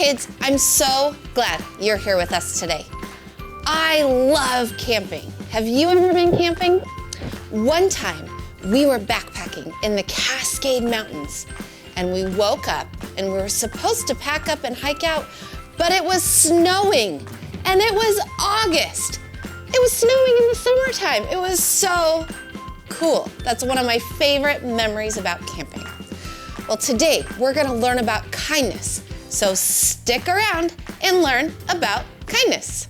kids, I'm so glad you're here with us today. I love camping. Have you ever been camping? One time, we were backpacking in the Cascade Mountains, and we woke up and we were supposed to pack up and hike out, but it was snowing, and it was August. It was snowing in the summertime. It was so cool. That's one of my favorite memories about camping. Well, today we're gonna learn about kindness. So stick around and learn about kindness.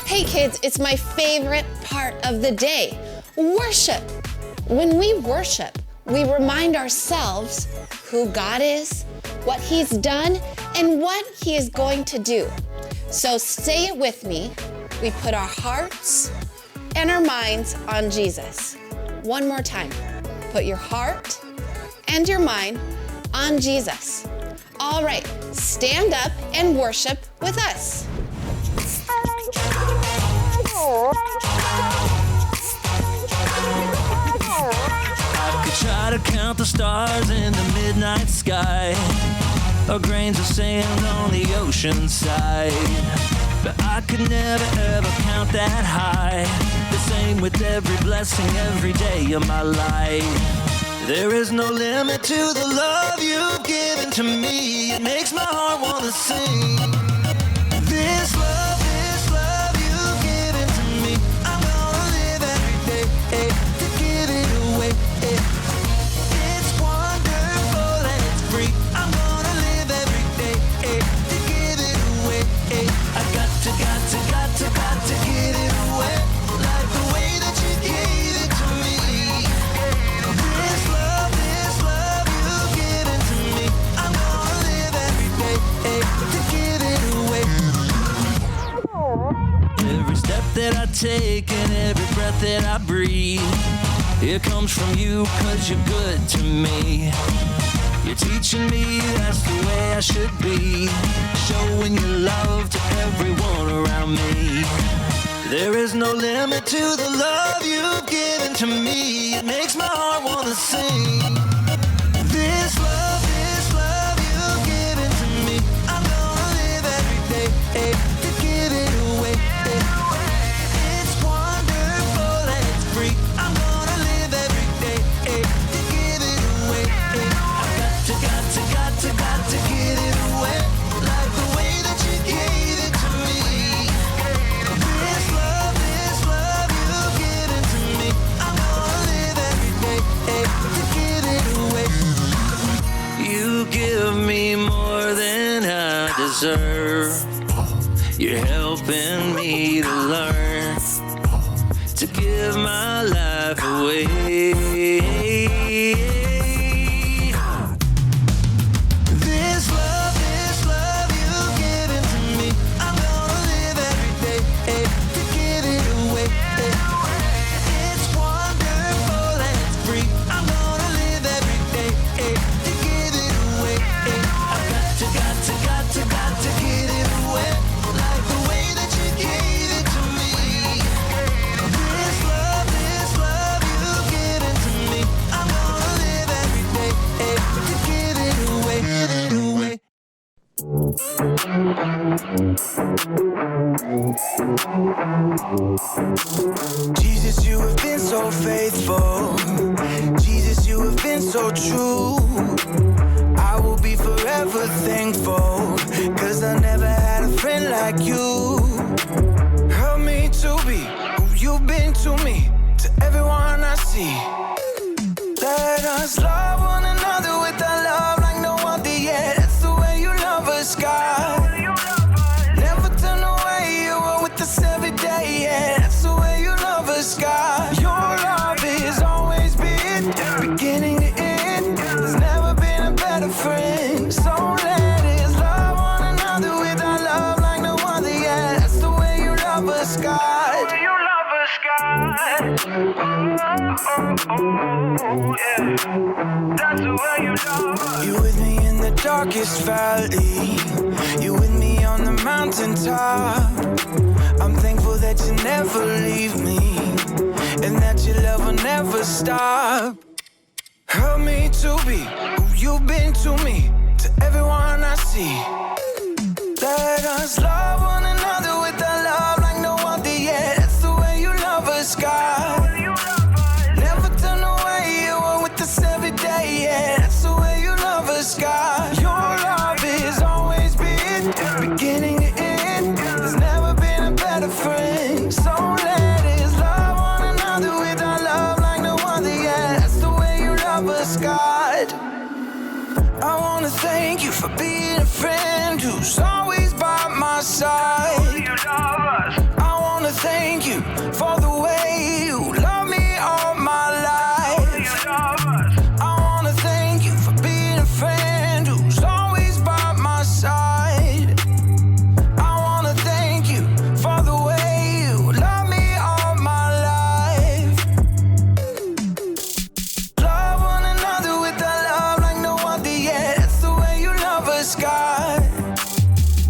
Hey kids, it's my favorite part of the day, worship. When we worship, we remind ourselves who God is, what He's done, and what He is going to do. So say it with me. We put our hearts and our minds on Jesus. One more time. Put your heart and your mind on Jesus. All right, stand up and worship with us. I could try to count the stars in the midnight sky, or grains of sand on the ocean side, but I could never ever count that high. The same with every blessing every day of my life. There is no limit to the love you've given to me. It makes my heart want to sing. This love you've given to me, I'm gonna live every day to give it away. It's wonderful and it's free. I'm gonna live every day to give it away. I got to give it away, like the way that you gave it to me. This love you've given to me, I'm gonna live every day to give it away. Every step that I take and every breath that I breathe, it comes from you, 'cause you're good to me. You're teaching me that's the way I should be, showing your love to everyone around me. There is no limit to the love you've given to me. It makes my heart want to sing. This love you've given to me, I'm gonna live every day to give it away. It's wonderful and it's free. I'm gonna live every day to give it away. I got to give it away, like the way that you gave it to me. This love you've given to me, I'm gonna live every day to give it away. You give me more than I deserve. You're helping me to learn to give my life away. This love you've given to me, I'm gonna live every day to give it away. It's wonderful and it's free. I'm gonna live every day to give it away. I got to give it away, like the way that you gave it to me. This love you've given to me, I'm gonna live every day to give it away. Jesus, you have been so faithful. Jesus, you have been so true. I will be forever thankful, 'cause I never had a friend like you. Help me to be who you've been to me, to everyone I see. Let us love one another with a love like no other yet. That's the way you love us, God. Never turn away, you are with us every day, yeah. That's the way you love us, God. Your love has always been beginning to end. There's never been a better friend. So let us love one another with our love like no other, yeah. That's the way you love us, God. You with me in the darkest valley. You with me on mountaintop. I'm thankful that you never leave me, and that your love will never stop. Help me to be who you've been to me, to everyone I see. Let us love one another with a love like no other yet. That's the way you love us, God. Never turn away, you are with us every day, yeah. That's the way you love us, God. Your love has always been beginning to end. There's never been a better friend. So let us love one another with our love like no other yet. That's the way you love us, God. I wanna thank you for being a friend who's always by my side. I wanna thank you for the way you love me all my life. I wanna thank you for being a friend who's always by my side. I wanna thank you for the way you love me all my life. Love one another with a love like no other yet. That's the way you love us, God.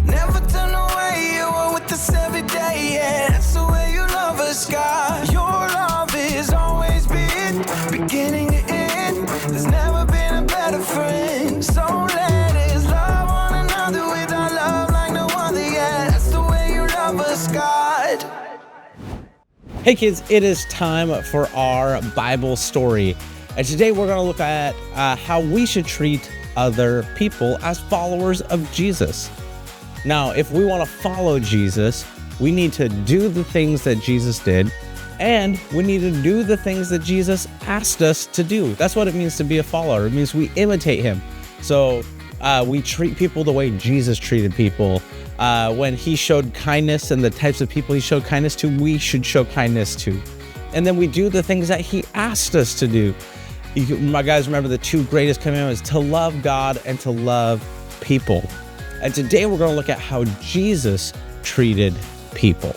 Never turn away, you are with us every day, yeah. That's the way you love us, God. Your love has always been beginning to end. There's never been a better friend. So let us love one another with our love like no other, yeah. That's the way you love us, God. Hey kids, it is time for our Bible story. And today we're going to look at how we should treat other people as followers of Jesus. Now, if we want to follow Jesus, we need to do the things that Jesus did, and we need to do the things that Jesus asked us to do. That's what it means to be a follower. It means we imitate him. So we treat people the way Jesus treated people. When he showed kindness and the types of people he showed kindness to, we should show kindness to. And then we do the things that he asked us to do. My guys, remember the two greatest commandments: to love God and to love people. And today we're going to look at how Jesus treated people.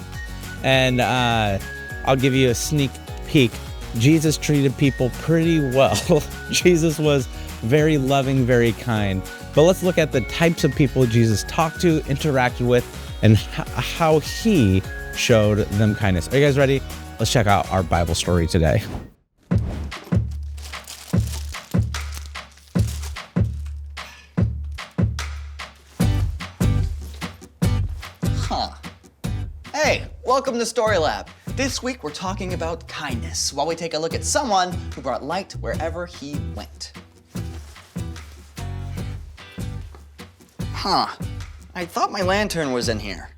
And I'll give you a sneak peek. Jesus treated people pretty well. Jesus was very loving, very kind. But let's look at the types of people Jesus talked to, interacted with, and how he showed them kindness. Are you guys ready? Let's check out our Bible story today. Hey, welcome to Story Lab. This week we're talking about kindness while we take a look at someone who brought light wherever he went. I thought my lantern was in here.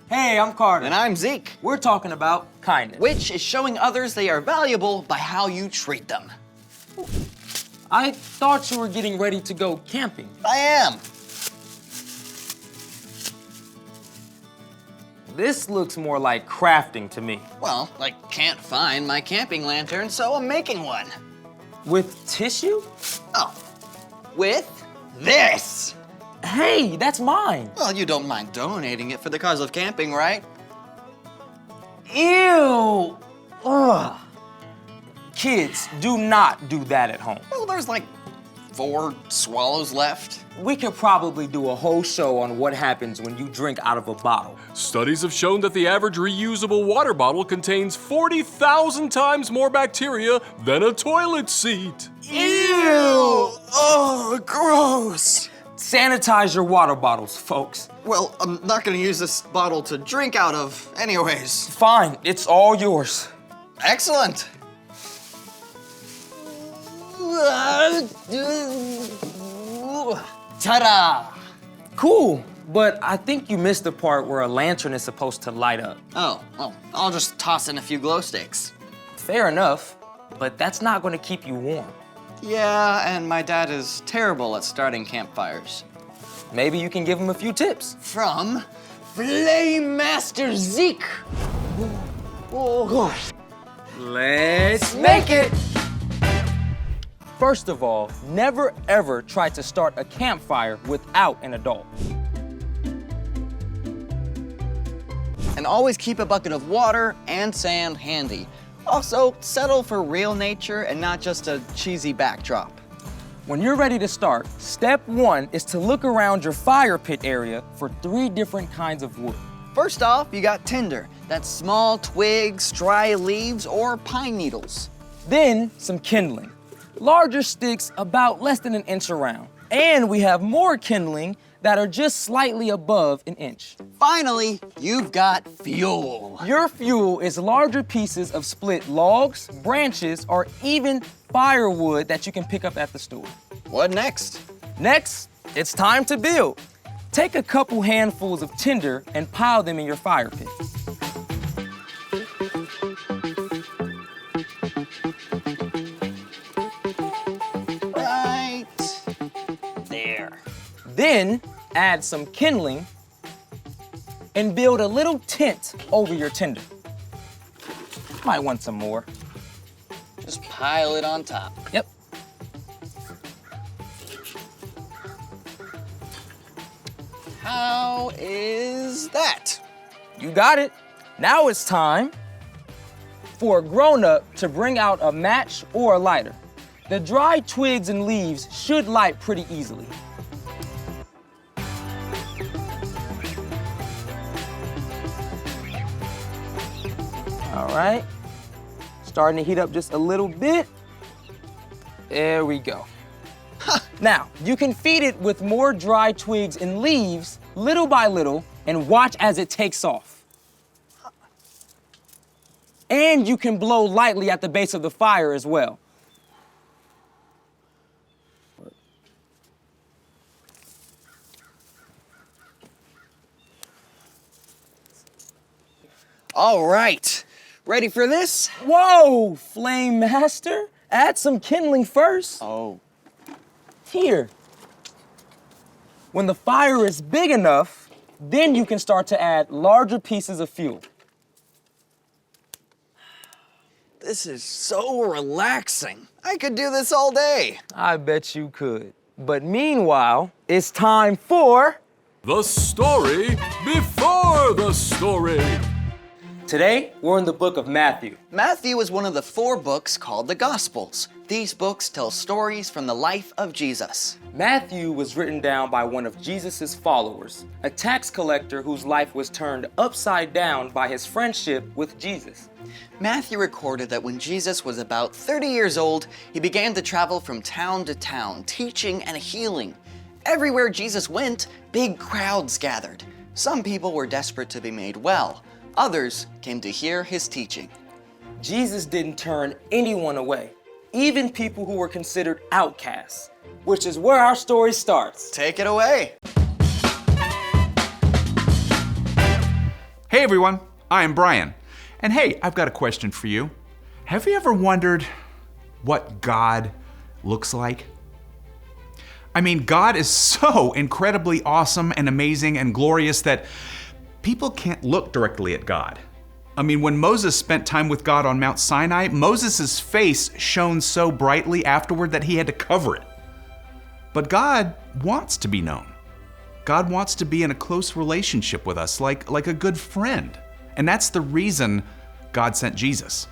Hey, I'm Carter. And I'm Zeke, We're talking about kindness. which is showing others they are valuable by how you treat them. I thought you were getting ready to go camping. I am. This looks more like crafting to me. Well, I can't find my camping lantern, so I'm making one. With tissue? Oh, with this. Hey, that's mine. Well, you don't mind donating it for the cause of camping, right? Ew. Ugh. Kids, do not do that at home. Well, there's like 4 swallows left. We could probably do a whole show on what happens when you drink out of a bottle. Studies have shown that the average reusable water bottle contains 40,000 times more bacteria than a toilet seat. Ew! Oh, gross! Sanitize your water bottles, folks. Well, I'm not gonna use this bottle to drink out of anyways. Fine, it's all yours. Excellent! Ta-da! Cool, but I think you missed the part where a lantern is supposed to light up. Oh, well, I'll just toss in a few glow sticks. Fair enough, but that's not gonna keep you warm. Yeah, and my dad is terrible at starting campfires. Maybe you can give him a few tips. From Flame Master Zeke. Oh. Let's make it! First of all, never ever try to start a campfire without an adult. And always keep a bucket of water and sand handy. Also, settle for real nature and not just a cheesy backdrop. When you're ready to start, step 1 is to look around your fire pit area for 3 different kinds of wood. First off, you got tinder. That's small twigs, dry leaves, or pine needles. Then some kindling. Larger sticks about less than an inch around. And we have more kindling that are just slightly above an inch. Finally, you've got fuel. Your fuel is larger pieces of split logs, branches, or even firewood that you can pick up at the store. What next? Next, it's time to build. Take a couple handfuls of tinder and pile them in your fire pit. Right there. Then add some kindling and build a little tent over your tinder. Might want some more. Just pile it on top. Yep. How is that? You got it. Now it's time for a grown-up to bring out a match or a lighter. The dry twigs and leaves should light pretty easily. All right. Starting to heat up just a little bit. There we go. Now, you can feed it with more dry twigs and leaves, little by little, and watch as it takes off. And you can blow lightly at the base of the fire as well. All right. Ready for this? Whoa, Flame Master, add some kindling first. Oh. Here. When the fire is big enough, then you can start to add larger pieces of fuel. This is so relaxing. I could do this all day. I bet you could. But meanwhile, it's time for... The story before the story. Today, we're in the book of Matthew. Matthew is one of the 4 books called the Gospels. These books tell stories from the life of Jesus. Matthew was written down by one of Jesus' followers, a tax collector whose life was turned upside down by his friendship with Jesus. Matthew recorded that when Jesus was about 30 years old, he began to travel from town to town, teaching and healing. Everywhere Jesus went, big crowds gathered. Some people were desperate to be made well. Others came to hear his teaching. Jesus didn't turn anyone away, even people who were considered outcasts, which is where our story starts. Take it away. Hey everyone, I'm Brian. And hey, I've got a question for you. Have you ever wondered what God looks like? I mean, God is so incredibly awesome and amazing and glorious that people can't look directly at God. I mean, when Moses spent time with God on Mount Sinai, Moses' face shone so brightly afterward that he had to cover it. But God wants to be known. God wants to be in a close relationship with us, like a good friend. And that's the reason God sent Jesus.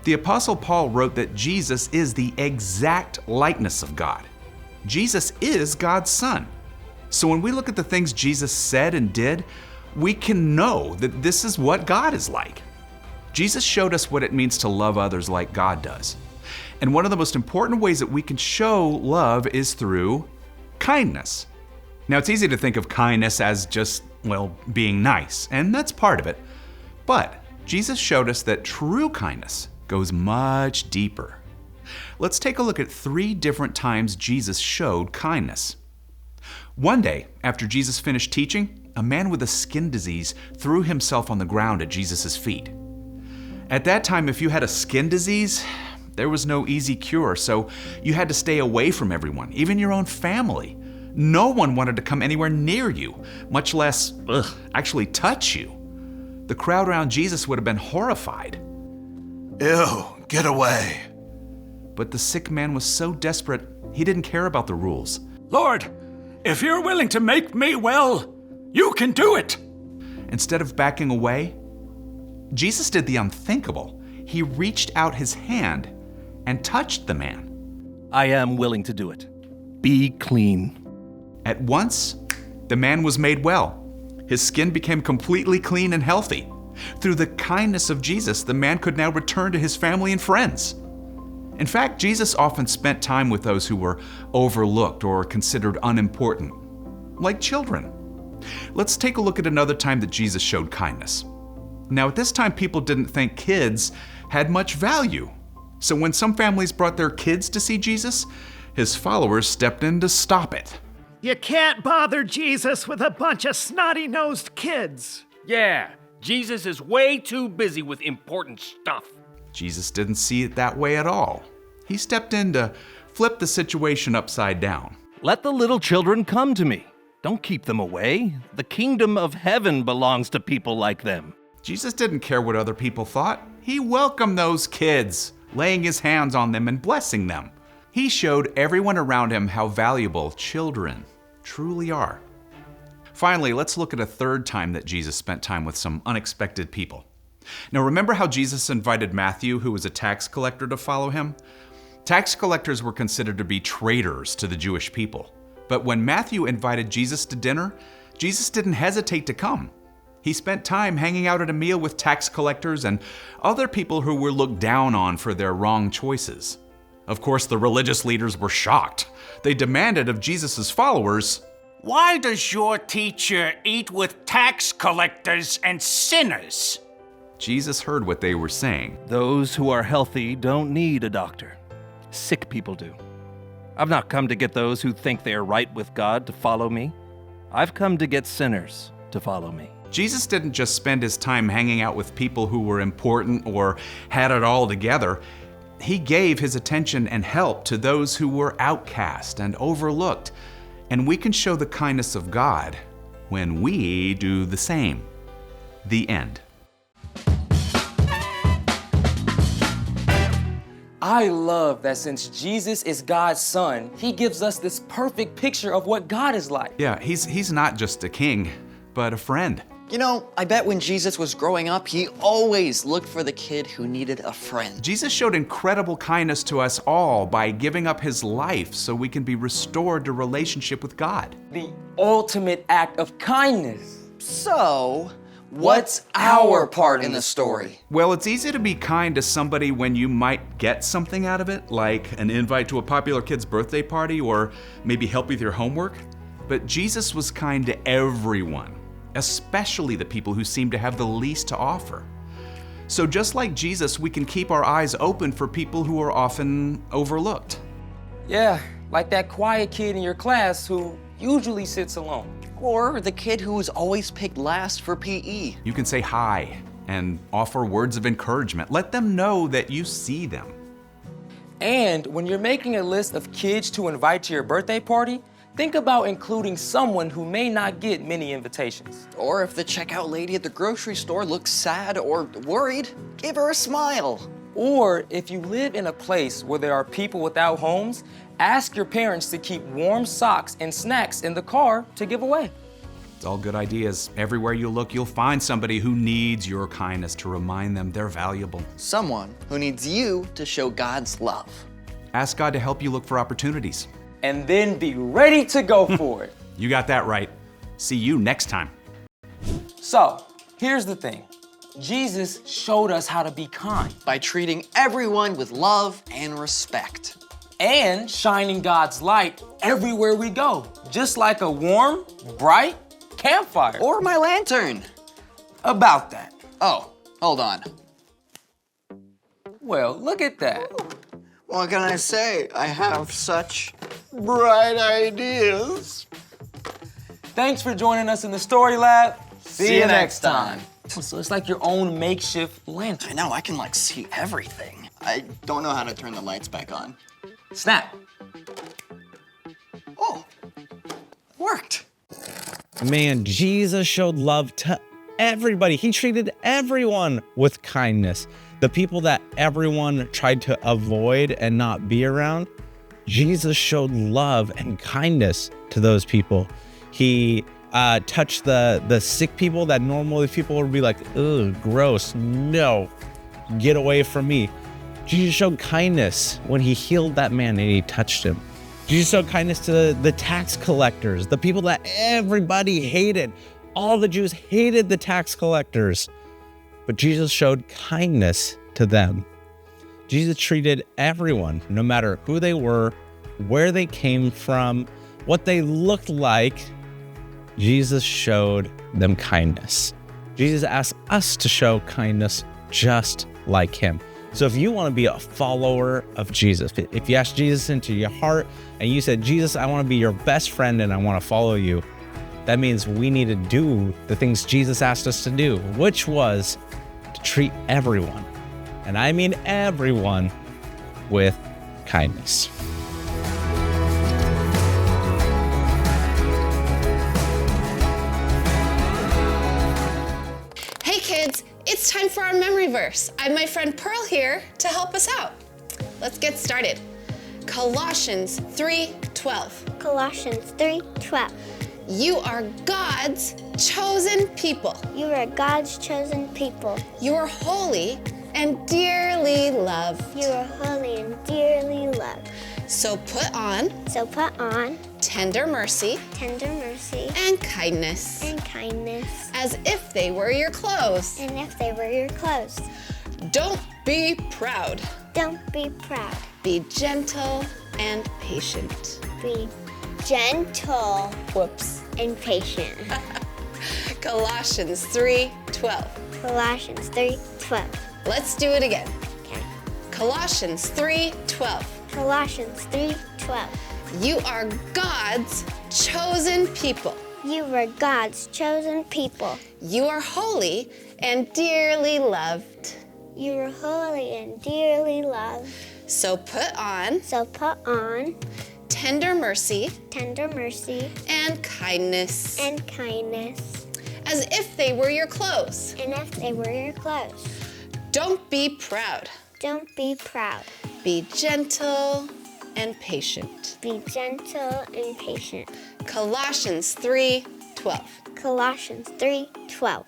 The Apostle Paul wrote that Jesus is the exact likeness of God. Jesus is God's Son. So when we look at the things Jesus said and did, we can know that this is what God is like. Jesus showed us what it means to love others like God does. And one of the most important ways that we can show love is through kindness. Now, it's easy to think of kindness as just, well, being nice, and that's part of it. But Jesus showed us that true kindness goes much deeper. Let's take a look at 3 different times Jesus showed kindness. One day, after Jesus finished teaching, a man with a skin disease threw himself on the ground at Jesus' feet. At that time, if you had a skin disease, there was no easy cure, so you had to stay away from everyone, even your own family. No one wanted to come anywhere near you, much less, actually touch you. The crowd around Jesus would have been horrified. Ew, get away. But the sick man was so desperate, he didn't care about the rules. Lord, if you're willing to make me well, you can do it. Instead of backing away, Jesus did the unthinkable. he reached out his hand and touched the man. I am willing to do it. Be clean. At once, the man was made well. His skin became completely clean and healthy. Through the kindness of Jesus, the man could now return to his family and friends. In fact, Jesus often spent time with those who were overlooked or considered unimportant, like children. Let's take a look at another time that Jesus showed kindness. Now, at this time, people didn't think kids had much value. So when some families brought their kids to see Jesus, his followers stepped in to stop it. You can't bother Jesus with a bunch of snotty-nosed kids. Yeah, Jesus is way too busy with important stuff. Jesus didn't see it that way at all. He stepped in to flip the situation upside down. Let the little children come to me. Don't keep them away. The kingdom of heaven belongs to people like them. Jesus didn't care what other people thought. He welcomed those kids, laying his hands on them and blessing them. He showed everyone around him how valuable children truly are. Finally, let's look at a third time that Jesus spent time with some unexpected people. Now, remember how Jesus invited Matthew, who was a tax collector, to follow him? Tax collectors were considered to be traitors to the Jewish people. But when Matthew invited Jesus to dinner, Jesus didn't hesitate to come. He spent time hanging out at a meal with tax collectors and other people who were looked down on for their wrong choices. Of course, the religious leaders were shocked. They demanded of Jesus' followers, Why does your teacher eat with tax collectors and sinners? Jesus heard what they were saying. Those who are healthy don't need a doctor. Sick people do. I've not come to get those who think they are right with God to follow me. I've come to get sinners to follow me. Jesus didn't just spend his time hanging out with people who were important or had it all together. He gave his attention and help to those who were outcast and overlooked. And we can show the kindness of God when we do the same. The end. I love that since Jesus is God's son, he gives us this perfect picture of what God is like. Yeah, he's not just a king, but a friend. You know, I bet when Jesus was growing up, he always looked for the kid who needed a friend. Jesus showed incredible kindness to us all by giving up his life so we can be restored to relationship with God. The ultimate act of kindness. So, what's our part in the story? Well, it's easy to be kind to somebody when you might get something out of it, like an invite to a popular kid's birthday party or maybe help with your homework. But Jesus was kind to everyone, especially the people who seem to have the least to offer. So just like Jesus, we can keep our eyes open for people who are often overlooked. Yeah, like that quiet kid in your class who usually sits alone. Or the kid who was always picked last for PE. You can say hi and offer words of encouragement. Let them know that you see them. And when you're making a list of kids to invite to your birthday party, think about including someone who may not get many invitations. Or if the checkout lady at the grocery store looks sad or worried, give her a smile. Or if you live in a place where there are people without homes, ask your parents to keep warm socks and snacks in the car to give away. It's all good ideas. Everywhere you look, you'll find somebody who needs your kindness to remind them they're valuable. Someone who needs you to show God's love. Ask God to help you look for opportunities. And then be ready to go for it. You got that right. See you next time. So, here's the thing. Jesus showed us how to be kind. By treating everyone with love and respect. And shining God's light everywhere we go. Just like a warm, bright campfire. Or my lantern. About that. Oh, hold on. Well, look at that. What can I say? I have such bright ideas. Thanks for joining us in the Story Lab. See you next time. So it's like your own makeshift lantern. I know, I can see everything. I don't know how to turn the lights back on. Snap. Oh, worked. Man, Jesus showed love to everybody. He treated everyone with kindness. The people that everyone tried to avoid and not be around, Jesus showed love and kindness to those people. He touched the sick people that normally people would be like, ugh, gross. No. get away from me. Jesus showed kindness when he healed that man and he touched him. Jesus showed kindness to the tax collectors, the people that everybody hated. All the Jews hated the tax collectors, but Jesus showed kindness to them. Jesus treated everyone, no matter who they were, where they came from, what they looked like. Jesus showed them kindness. Jesus asked us to show kindness just like him. So if you want to be a follower of Jesus, if you ask Jesus into your heart and you said, Jesus, I want to be your best friend and I want to follow you, that means we need to do the things Jesus asked us to do, which was to treat everyone, and I mean everyone, with kindness. Hey kids, it's time for our memory verse. I have my friend Pearl here to help us out. Let's get started. Colossians 3:12. Colossians 3:12. You are God's chosen people. You are God's chosen people. You are holy and dearly loved. You are holy and dearly loved. So put on tender mercy and kindness and kindness as if they were your clothes. and if they were your clothes. Don't be proud. Don't be proud. Be gentle and patient. Be gentle and patient. Colossians 3:12. Colossians 3:12. Let's do it again. Okay. Colossians 3:12. Colossians 3:12. You are God's chosen people. You are God's chosen people. You are holy and dearly loved. You are holy and dearly loved. So put on tender mercy and kindness and kindness as if they were your clothes. and if they were your clothes. Don't be proud. Don't be proud. Be gentle and patient. Be gentle and patient. Colossians 3:12. Colossians 3:12.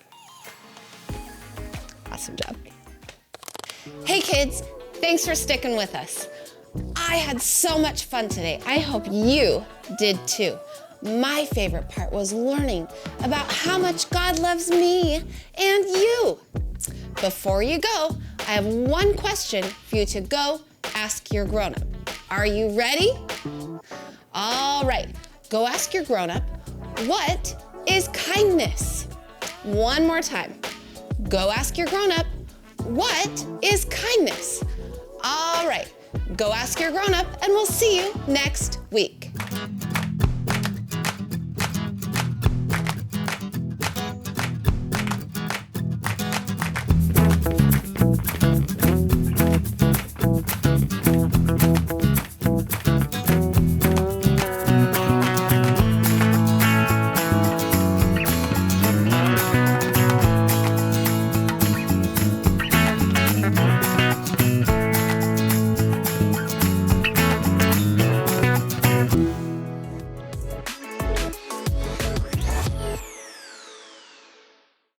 Awesome job. Hey kids, thanks for sticking with us. I had so much fun today. I hope you did too. My favorite part was learning about how much God loves me and you. Before you go, I have one question for you to go ask your grown-up. Are you ready? All right, go ask your grown-up, what is kindness? One more time. Go ask your grown-up, what is kindness? All right, go ask your grown-up and we'll see you next week.